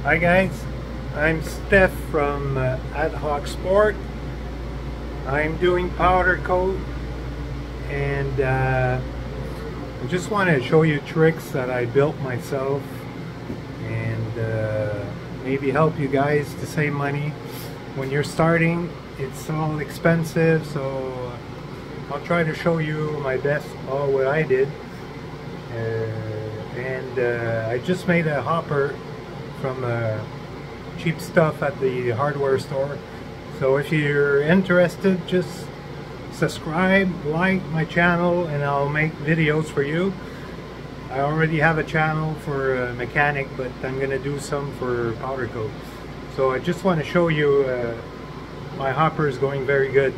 Hi guys, I'm Steph from Ad Hoc Sport. I'm doing powder coat, and I just want to show you tricks that I built myself and maybe help you guys to save money. When you're starting, it's all expensive, so I'll try to show you my best, all what I did. I just made a hopper from cheap stuff at the hardware store. So if you're interested, just subscribe, like my channel, and I'll make videos for you. I already have a channel for mechanic, but I'm gonna do some for powder coat. So I just want to show you my hopper is going very good.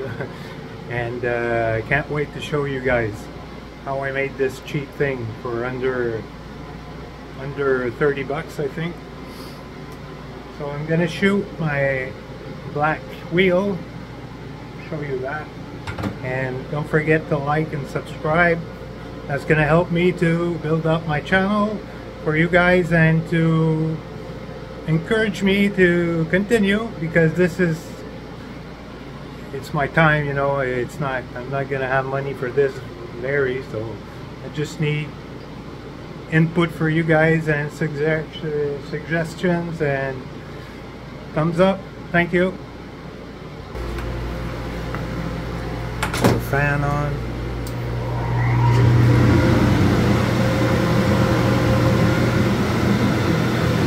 And I can't wait to show you guys how I made this cheap thing for under 30 bucks, I think. So I'm gonna shoot my black wheel, show you that, and don't forget to like and subscribe. That's gonna help me to build up my channel for you guys and to encourage me to continue, because it's my time, you know. I'm not gonna have money for this so I just need input for you guys and suggestions and thumbs up. Thank you. Put the fan on.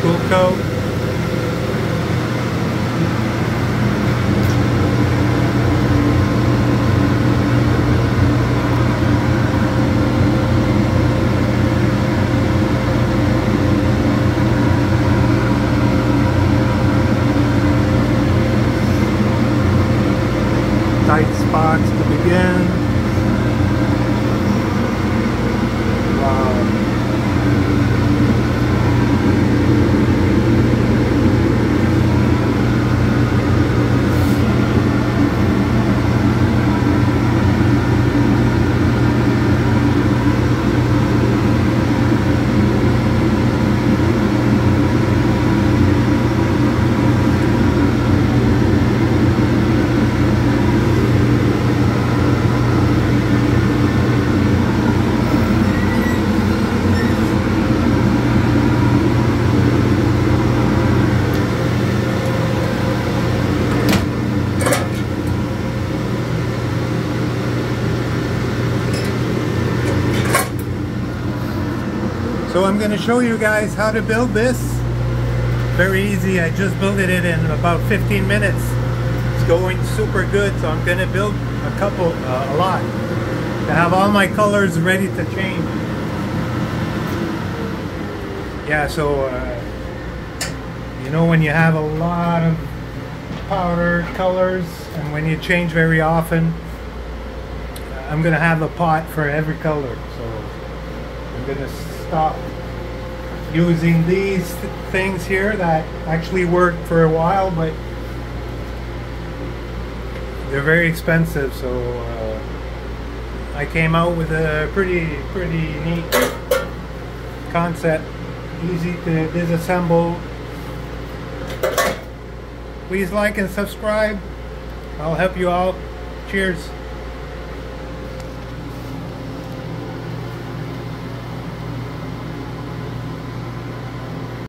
Cool coat. Tight spots to begin. Wow. So I'm going to show you guys how to build this. Very easy. I just built it in about 15 minutes. It's going super good. So I'm going to build a lot, to have all my colors ready to change. Yeah, so you know, when you have a lot of powder colors and when you change very often, I'm going to have a pot for every color. So I'm going to stop using these things here that actually worked for a while, but they're very expensive. So I came out with a pretty neat concept, easy to disassemble. Please like and subscribe. I'll help you out. Cheers.